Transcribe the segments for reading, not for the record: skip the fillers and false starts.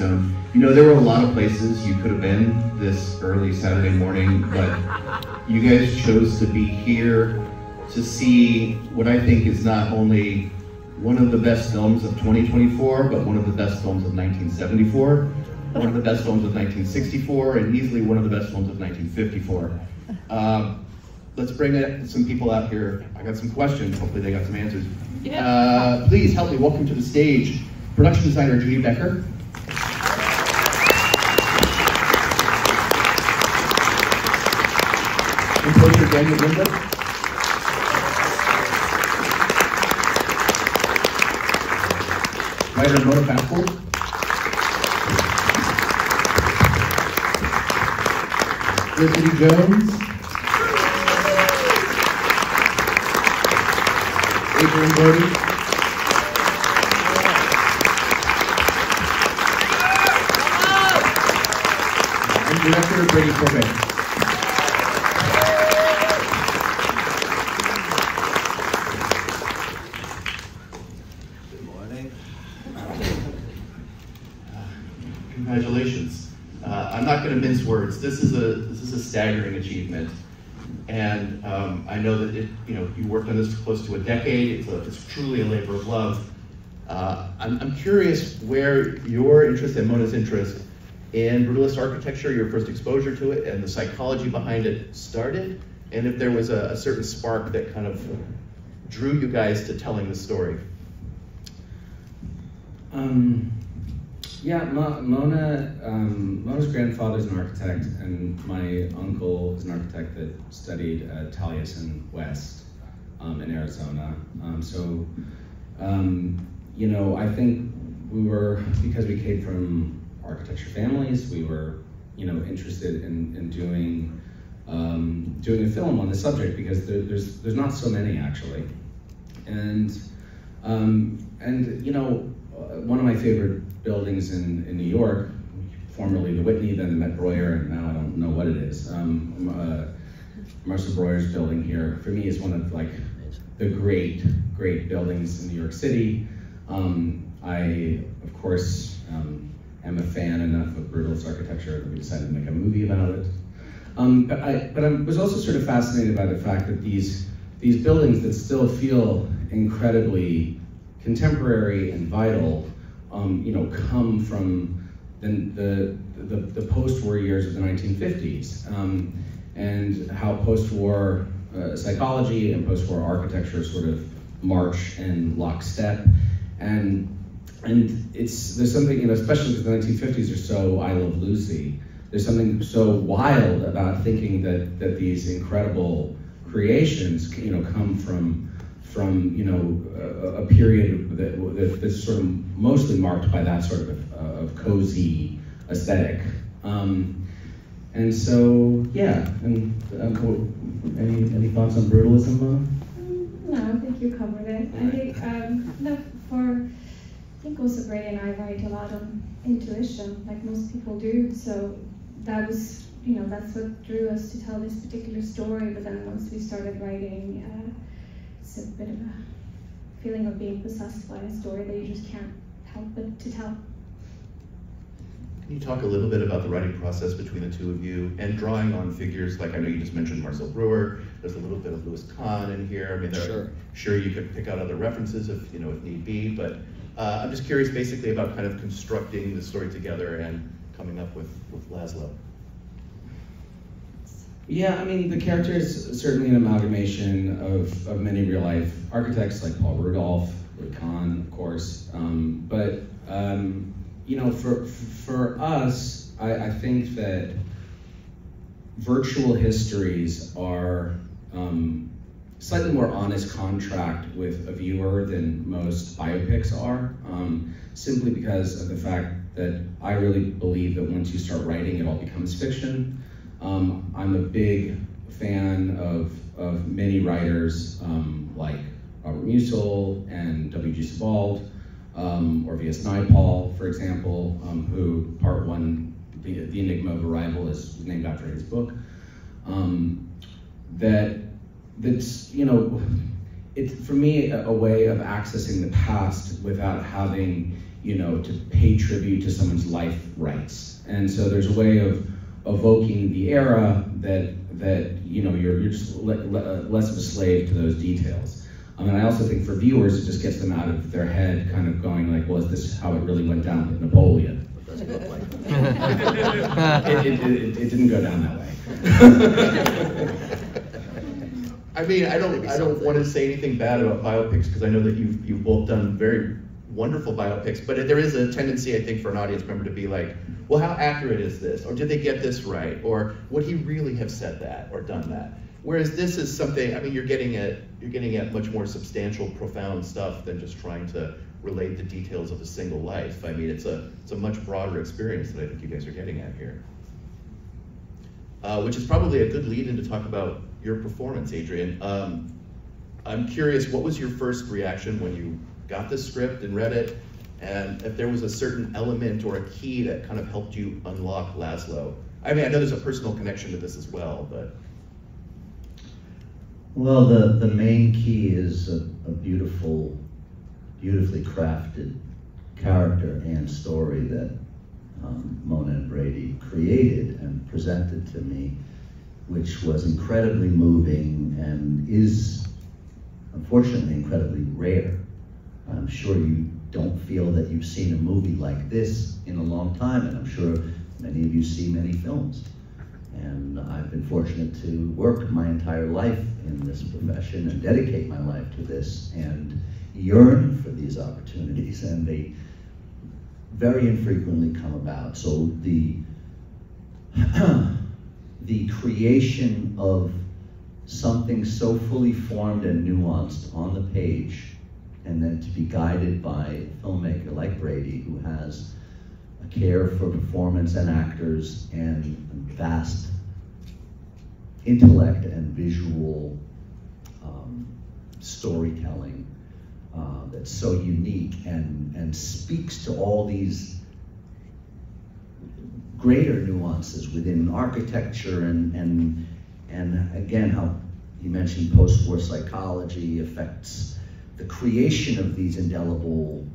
Stone. You know, there were a lot of places you could have been this early Saturday morning, but you guys chose to be here to see what I think is not only one of the best films of 2024, but one of the best films of 1974, one of the best films of 1964, and easily one of the best films of 1954. Let's bring some people out here. I got some questions, hopefully they got some answers. Please help me welcome to the stage production designer Judy Becker. Composer Daniel Blumberg. Writer Mona Passport. Felicity Jones. Adrien Brody. And director Brady Corbet. Congratulations. I'm not going to mince words. This is a staggering achievement, and I know that you worked on this for close to a decade. It's truly a labor of love. I'm curious where your interest and Mona's interest in brutalist architecture, your first exposure to it, and the psychology behind it started, and if there was a certain spark that kind of drew you guys to telling the story. Yeah, Mona's grandfather's an architect, and my uncle is an architect that studied at Taliesin West in Arizona. I think we were, because we came from architecture families, we were, interested in doing a film on the subject, because there's not so many actually, and one of my favorite buildings in New York, formerly the Whitney, then the Met Breuer, and now I don't know what it is. Marcel Breuer's building here, for me, is one of the great buildings in New York City. I, of course, am a fan enough of brutalist architecture that we decided to make a movie about it. But I was also sort of fascinated by the fact that these buildings that still feel incredibly contemporary and vital, come from the post-war years of the 1950s, and how post-war psychology and post-war architecture sort of march in lockstep, and there's something, especially because the 1950s are so I Love Lucy. There's something so wild about thinking that these incredible creations, come from a period that's sort of mostly marked by that sort of cozy aesthetic. And so, yeah, and any thoughts on brutalism? No, I think you covered it. I think also Brady and I write a lot on intuition, like most people do. So that was, that's what drew us to tell this particular story. But then once we started writing, it's a bit of a feeling of being possessed by a story that you just can't help but to tell. Can you talk a little bit about the writing process between the two of you, and drawing on figures like, I know you just mentioned Marcel Breuer, there's a little bit of Louis Kahn in here. I mean, sure you could pick out other references if need be, but I'm just curious basically about kind of constructing the story together and coming up with Laszlo. Yeah, I mean, the character is certainly an amalgamation of many real-life architects like Paul Rudolph, Louis Kahn, of course. For us, I think that virtual histories are slightly more honest contract with a viewer than most biopics are, simply because of the fact that I really believe that once you start writing, it all becomes fiction. I'm a big fan of many writers like Robert Musil and W.G. Sebald, or V.S. Naipaul, for example, who part one, the Enigma of Arrival, is named after his book. That's it's for me a way of accessing the past without having you know, to pay tribute to someone's life rights. And so there's a way of evoking the era that you know, you're just less of a slave to those details. And I also think for viewers, it just gets them out of their head, kind of going like, well, is this how it really went down with Napoleon? What does it look like? it didn't go down that way. I mean, I don't want to say anything bad about biopics, because I know that you've both done very wonderful biopics, but there is a tendency, I think, for an audience member to be like, well, how accurate is this? Or did they get this right? Or would he really have said that or done that? Whereas this is something, I mean, you're getting at much more substantial, profound stuff than just trying to relate the details of a single life. I mean, it's a much broader experience that I think you guys are getting at here. Which is probably a good lead-in to talk about your performance, Adrien. I'm curious, what was your first reaction when you got the script and read it, and if there was a certain element or a key that kind of helped you unlock Laszlo? I mean, I know there's a personal connection to this as well, but... Well, the main key is a beautifully crafted character and story that Mona and Brady created and presented to me, which was incredibly moving and is, unfortunately, incredibly rare. I'm sure you don't feel that you've seen a movie like this in a long time, and I'm sure many of you see many films. And I've been fortunate to work my entire life in this profession and dedicate my life to this and yearn for these opportunities, and they very infrequently come about. So the creation of something so fully formed and nuanced on the page, and then to be guided by a filmmaker like Brady, who has a care for performance and actors and vast intellect and visual storytelling that's so unique and speaks to all these greater nuances within architecture and again, how you mentioned post-war psychology affects the creation of these indelible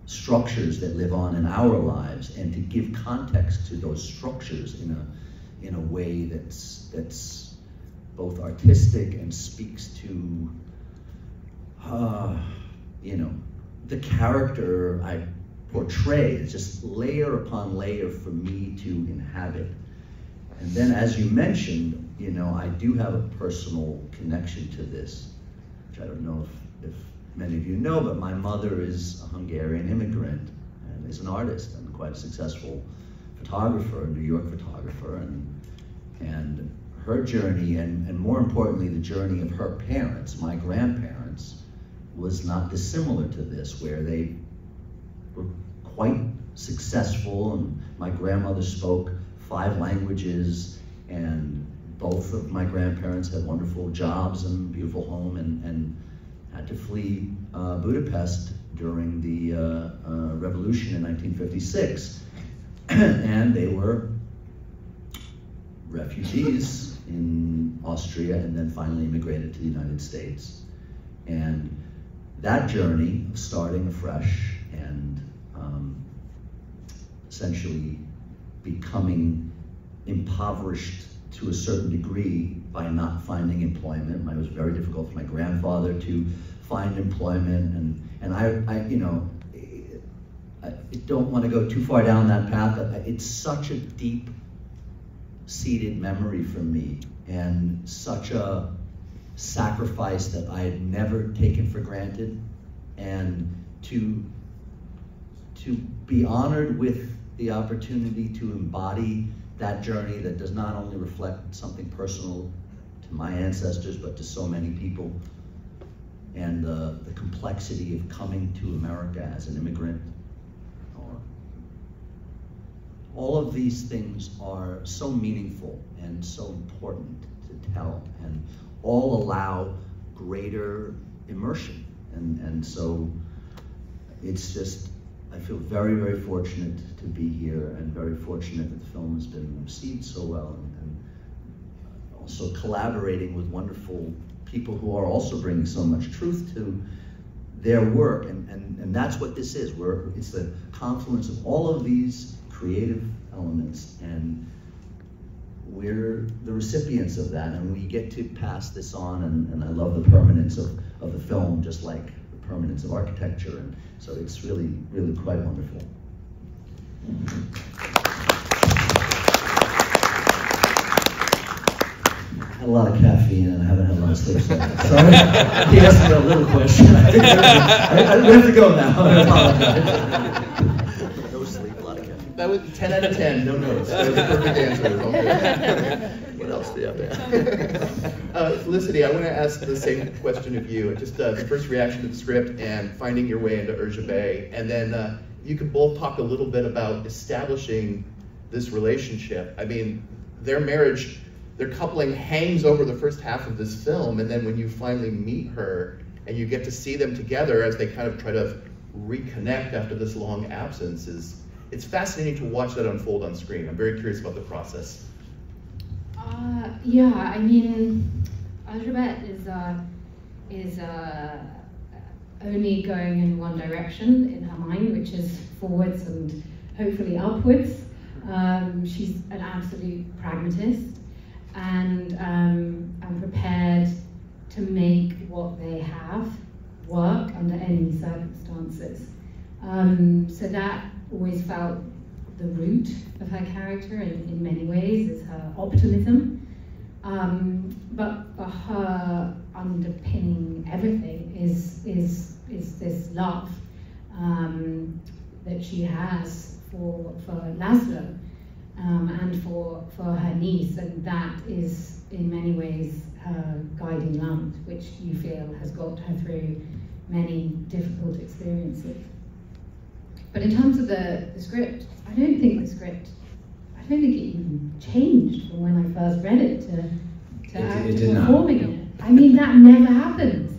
structures that live on in our lives, and to give context to those structures in a way that's both artistic and speaks to you know, the character I portray. It's just layer upon layer for me to inhabit. And then, as you mentioned, you know, I do have a personal connection to this, which I don't know if many of you know, but my mother is a Hungarian immigrant and is an artist and quite a successful photographer, a New York photographer, and her journey, and more importantly, the journey of her parents, my grandparents, was not dissimilar to this, where they were quite successful, and my grandmother spoke 5 languages, and both of my grandparents had wonderful jobs and beautiful home, and had to flee Budapest during the revolution in 1956. And they were refugees in Austria, and then finally immigrated to the United States. And that journey of starting afresh and essentially becoming impoverished to a certain degree by not finding employment. It was very difficult for my grandfather to find employment, and I you know, I don't want to go too far down that path, but it's such a deep-seated memory for me, and such a sacrifice that I had never taken for granted, and to be honored with the opportunity to embody that journey that does not only reflect something personal to my ancestors, but to so many people, and the complexity of coming to America as an immigrant. All of these things are so meaningful and so important to tell, and all allow greater immersion. And so it's just, I feel very, very fortunate to be here, and very fortunate that the film has been received so well, and also collaborating with wonderful people who are also bringing so much truth to their work, and that's what this is. It's the confluence of all of these creative elements, and we're the recipients of that, and we get to pass this on, and I love the permanence of the film, just like the permanence of architecture, and so it's really, really quite wonderful. I had a lot of caffeine and I haven't had a lot of sleep. So sorry, he asked me a little question. We have to go now. I apologize. No sleep, a lot of caffeine. That was 10 out of 10, no notes. That was the perfect answer. What else do you have there? Felicity, I want to ask the same question of you. Just the first reaction to the script and finding your way into Urja Bay, and then you could both talk a little bit about establishing this relationship. I mean, their marriage, their coupling hangs over the first half of this film, and then when you finally meet her and you get to see them together as they kind of try to reconnect after this long absence, it's fascinating to watch that unfold on screen. I'm very curious about the process. Yeah, I mean, Urja is only going in one direction in her mind, which is forwards and hopefully upwards. She's an absolute pragmatist, and I'm prepared to make what they have work under any circumstances. So that always felt the root of her character in many ways, is her optimism. But for her, underpinning everything is this love that she has for Laszlo and for her niece, and that is in many ways her guiding lamp, which you feel has got her through many difficult experiences. But in terms of the script, I don't think it even changed from when I first read it to performing it. I mean, that never happens.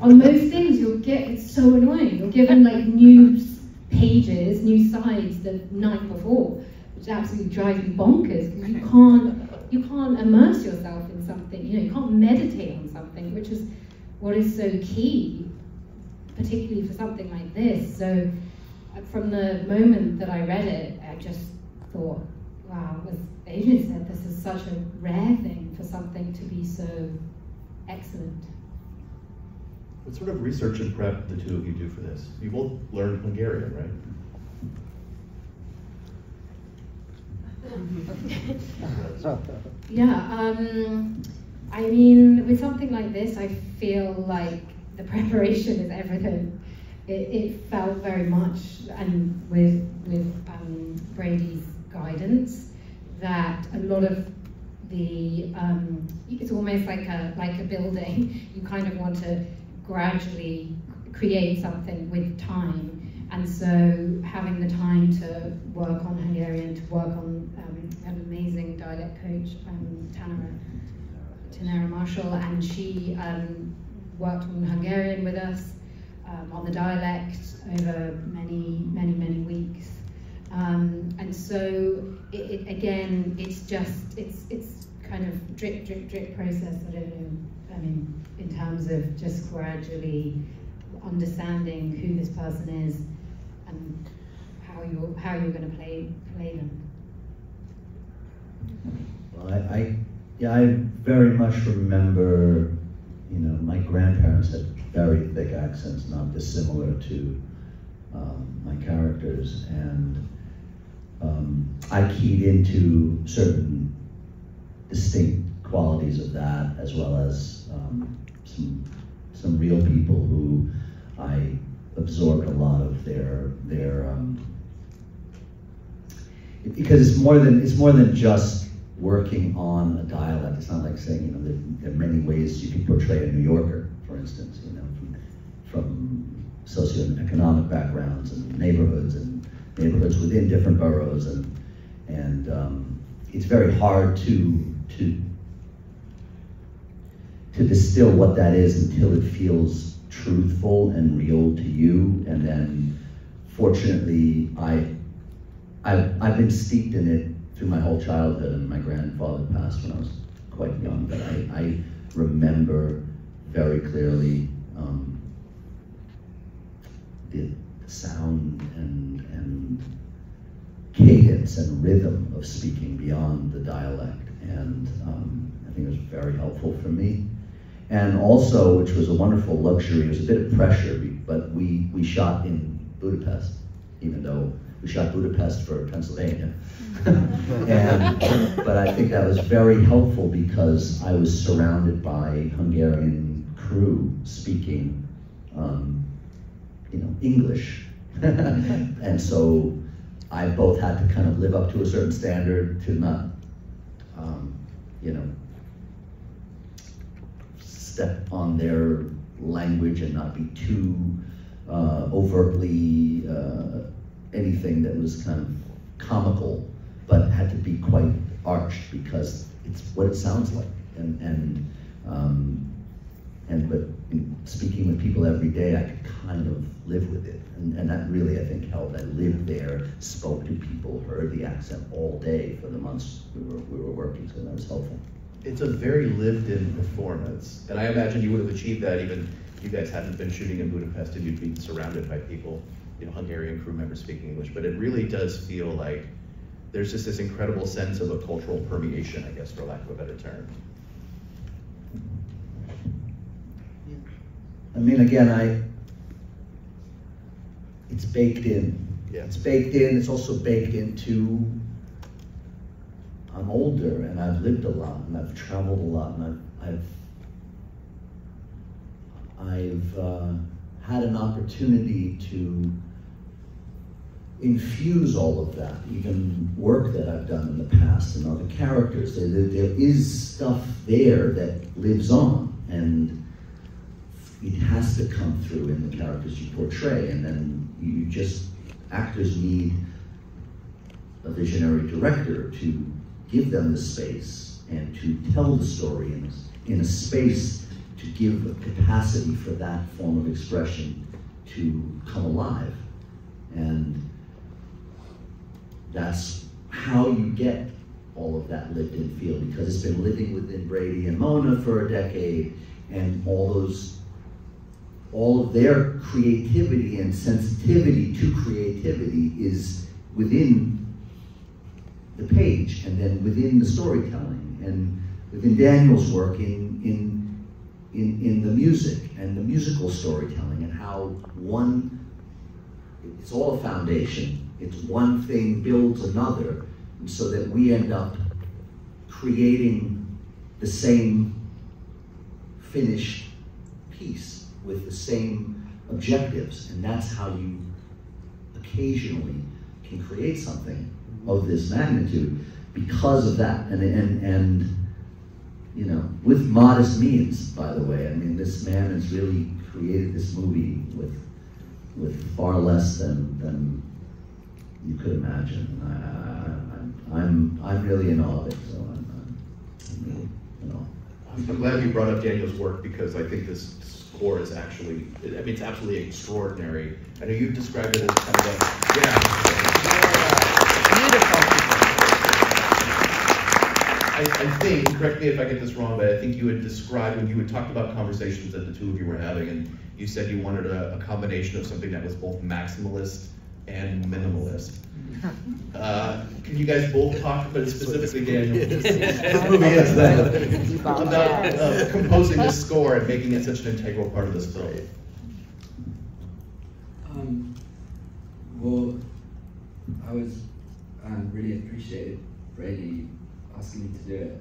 On most things, it's so annoying. You're given like new pages, new sides the night before, which absolutely drives me bonkers, because you can't immerse yourself in something. You can't meditate on something, which is what is so key, particularly for something like this. So from the moment that I read it, I just thought, wow, as Adrien said, this is such a rare thing for something to be so excellent. What sort of research and prep the two of you do for this? You both learned Hungarian, right? Yeah, I mean, with something like this, I feel like the preparation is everything. It felt very much, and with Brady's guidance, that a lot of the it's almost like a building. You kind of want to gradually create something with time, and so having the time to work on Hungarian, to work on an amazing dialect coach, Tanara Marshall, and she worked on Hungarian with us. On the dialect over many weeks, and so it's kind of drip process. I don't know. I mean, in terms of just gradually understanding who this person is and how you're going to play them. Well, I very much remember, my grandparents had very thick accents, not dissimilar to my characters, and I keyed into certain distinct qualities of that, as well as some real people who I absorbed a lot of their because it's more than just working on a dialect. It's not like saying, there are many ways you can portray a New Yorker, for instance, from socioeconomic backgrounds and neighborhoods within different boroughs, and it's very hard to distill what that is until it feels truthful and real to you. And then, fortunately, I've been steeped in it through my whole childhood, and my grandfather passed when I was quite young, but I remember very clearly the sound and cadence and rhythm of speaking beyond the dialect, and I think it was very helpful for me. And also, which was a wonderful luxury, it was a bit of pressure, but we shot in Budapest, even though we shot Budapest for Pennsylvania. But I think that was very helpful because I was surrounded by Hungarian crew speaking, English. And so I both had to kind of live up to a certain standard to not, step on their language and not be too overtly anything that was kind of comical, but had to be quite arched because it's what it sounds like. But in speaking with people every day, I could kind of live with it, and that really, I think, helped. I lived there, spoke to people, heard the accent all day for the months we were working, so that was helpful. It's a very lived-in performance, and I imagine you would have achieved that even if you guys hadn't been shooting in Budapest and you'd be surrounded by people, Hungarian crew members speaking English. But it really does feel like there's just this incredible sense of a cultural permeation, I guess, for lack of a better term. I mean, again, it's baked in. Yeah. It's baked in. It's also baked into. I'm older and I've lived a lot and I've traveled a lot and I've had an opportunity to infuse all of that, even work that I've done in the past and other characters. There is stuff there that lives on, and it has to come through in the characters you portray, and then actors need a visionary director to give them the space and to tell the story in a space to give a capacity for that form of expression to come alive. And that's how you get all of that lived-in feel, because it's been living within Brady and Mona for a decade, and all of their creativity and sensitivity to creativity is within the page, and then within the storytelling, and within Daniel's work in the music and the musical storytelling, and how it's all a foundation. It's one thing builds another, so that we end up creating the same finished piece with the same objectives, and that's how you occasionally can create something of this magnitude because of that, and with modest means, by the way. I mean, this man has really created this movie with far less than you could imagine. I'm really in awe of it, so I'm really in awe. I'm glad you brought up Daniel's work, because I think this score is actually, it's absolutely extraordinary. I know you've described it as kind of I think, correct me if I get this wrong, but I think you had described, when you had talked about conversations that the two of you were having, and you said you wanted a combination of something that was both maximalist and minimalist. Can you guys both talk, but specifically Daniel, about composing this score and making it such an integral part of this film? Well, I was really appreciated Brady asking me to do it.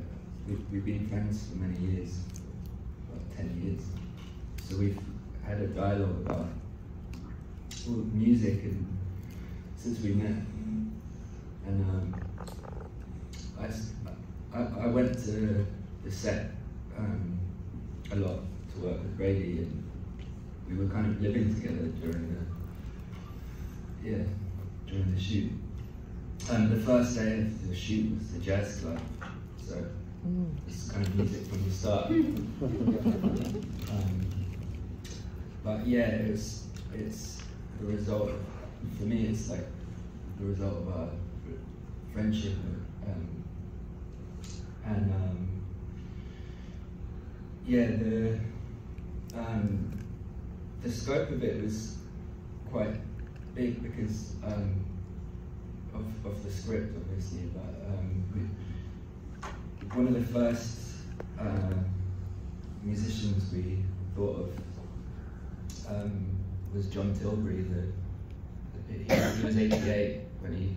We've been friends for many years, about 10 years. So we've had a dialogue about all the music and since we met. And I went to the set a lot to work with Brady, and we were kind of living together during the shoot. The first day of the shoot was the jazz club, so it's kind of music from the start. But yeah, it's the result. For me, it's like the result of our friendship, the scope of it was quite big because of the script, obviously, but one of the first musicians we thought of was John Tilbury. He was 88 when he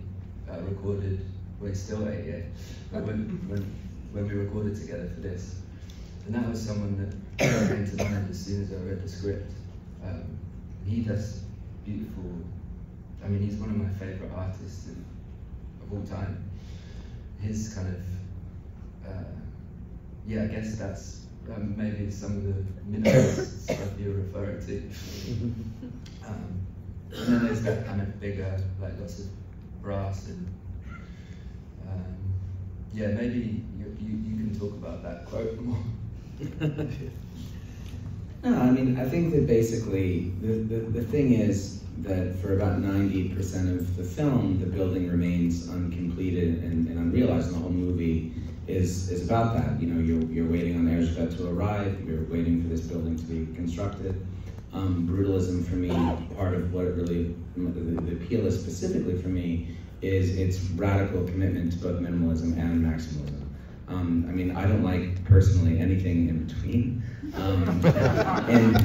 recorded, well, he's still 88, but when we recorded together for this. And that was someone that came to mind as soon as I read the script. He does beautiful, I mean, he's one of my favorite artists of all time. His kind of, yeah, I guess that's maybe some of the minimalist stuff you're referring to. And then there's that kind of bigger, like lots of brass and, yeah, maybe you can talk about that quote more. No, I mean, I think that basically the thing is that for about 90% of the film, the building remains uncompleted and unrealized, and the whole movie is about that. You know, you're waiting on the Airjet to arrive, you're waiting for this building to be constructed. Brutalism for me, part of what it really, the appeal is specifically for me, is its radical commitment to both minimalism and maximalism. I mean, I don't like personally anything in between in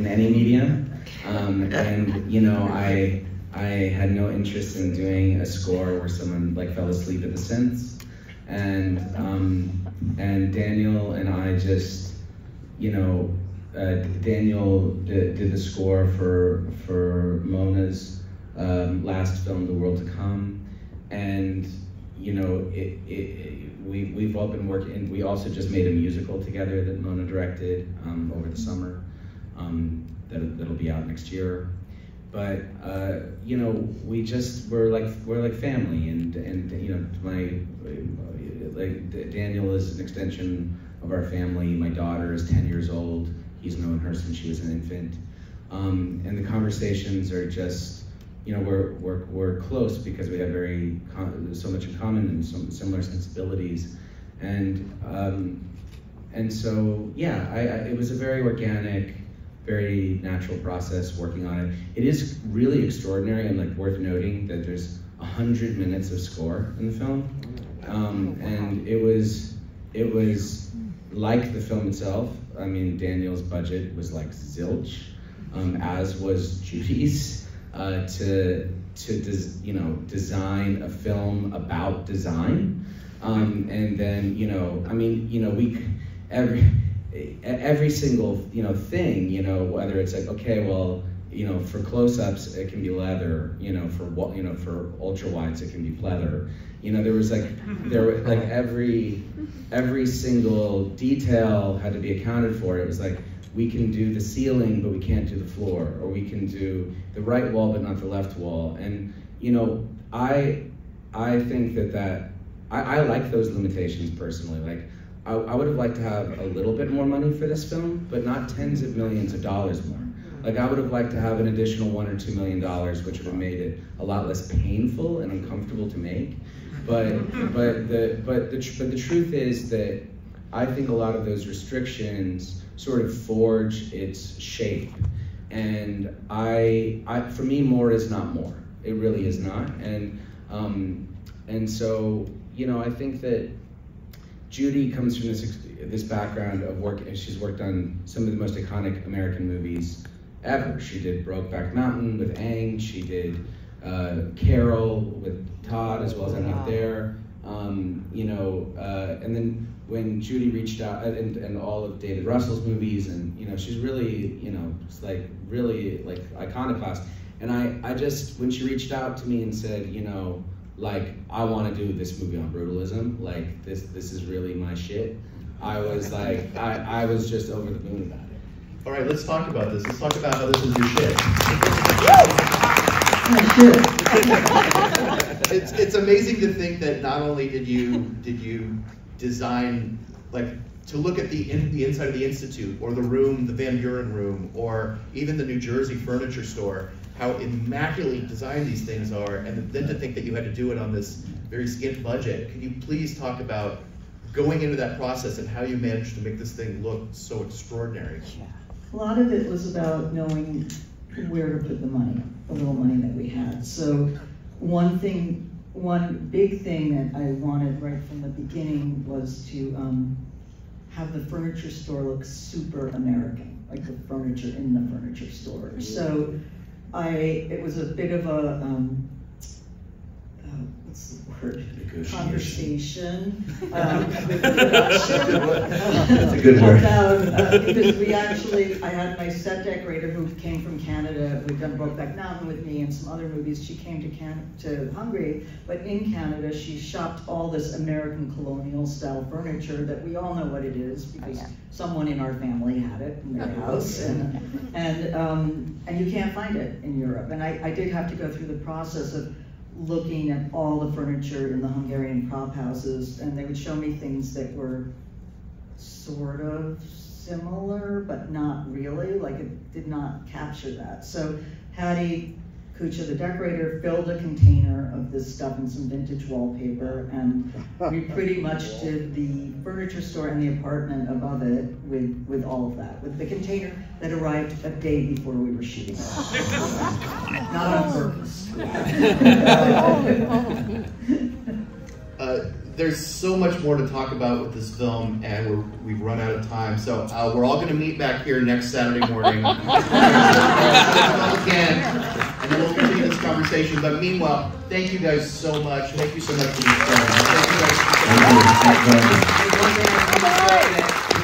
any medium. And you know, I had no interest in doing a score where someone like fell asleep at the synths, and Daniel and I just, you know, Daniel did the score for Mona's last film, The World to Come, and you know, we've all been working, and we also just made a musical together that Mona directed over the summer. That'll be out next year. But you know, we're like family, and you know, like Daniel is an extension of our family. My daughter is 10 years old. He's known her since she was an infant, and the conversations are just, you know, we're close because we have so much in common and some similar sensibilities, and so yeah, it was a very organic, very natural process working on it. It is really extraordinary and like worth noting that there's 100 minutes of score in the film, and it was like the film itself. I mean, Daniel's budget was like zilch, as was Judy's, to you know, design a film about design, and then, you know, I mean, you know, every single, you know, thing, you know, whether it's like, okay, well, you know, for close-ups it can be leather, you know, for ultra wides it can be pleather. You know, there was like every single detail had to be accounted for. It was like, we can do the ceiling, but we can't do the floor, or we can do the right wall, but not the left wall. And, you know, I think that I like those limitations personally. Like, I would have liked to have a little bit more money for this film, but not tens of millions of dollars more. Like, I would have liked to have an additional $1 or $2 million, which would have made it a lot less painful and uncomfortable to make. But the truth is that I think a lot of those restrictions sort of forge its shape. And for me, more is not more. It really is not. And so, you know, I think that Judy comes from this background of work. She's worked on some of the most iconic American movies ever. She did Brokeback Mountain with Aang. She did Carol with Todd, as well as I'm Not There. You know, and then when Judy reached out, and all of David Russell's movies, and you know, she's really, you know, it's like really like iconoclast. And I just, when she reached out to me and said, you know, like, I want to do this movie on brutalism, like this is really my shit, I was like, I was just over the moon about it. All right, let's talk about this. Let's talk about how this is your shit. It's amazing to think that not only did you design, like, to look at the inside of the Institute, or the room, the Van Buren room, or even the New Jersey furniture store, how immaculately designed these things are, and then to think that you had to do it on this very skint budget. Can you please talk about going into that process and how you managed to make this thing look so extraordinary? A lot of it was about knowing where to put the money, the little money that we had. So one big thing that I wanted right from the beginning was to have the furniture store look super American, like the furniture in the furniture store. So it was a bit of a, what's the word? Conversation with production. That's a good word. Because I had my set decorator who came from Canada, who'd done Brokeback Mountain with me and some other movies. She came to Hungary, but in Canada she shopped all this American colonial style furniture that we all know what it is because someone in our family had it in their house, and you can't find it in Europe. And I did have to go through the process of looking at all the furniture in the Hungarian prop houses, and they would show me things that were sort of similar, but not really, like it did not capture that. So Hattie Kucha, the decorator, filled a container of this stuff in some vintage wallpaper, and we pretty much did the furniture store and the apartment above it with all of that, with the container that arrived a day before we were shooting it. Not on purpose. There's so much more to talk about with this film, and we've run out of time. So we're all going to meet back here next Saturday morning. Again, and then we'll continue this conversation. But meanwhile, thank you guys so much. Thank you so much for this film. Thank you guys.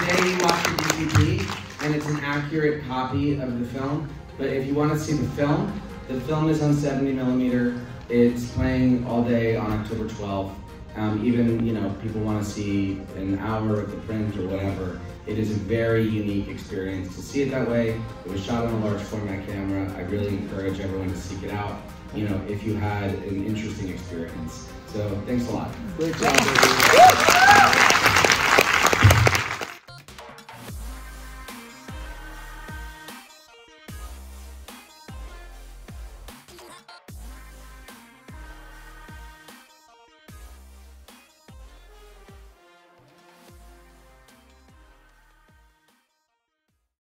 Today you watched the DVD, and it's an accurate copy of the film. But if you want to see the film is on 70mm. It's playing all day on October 12th. Even, people want to see an hour of the print or whatever. It is a very unique experience to see it that way. It was shot on a large format camera. I really encourage everyone to seek it out, if you had an interesting experience. So thanks a lot. Good job.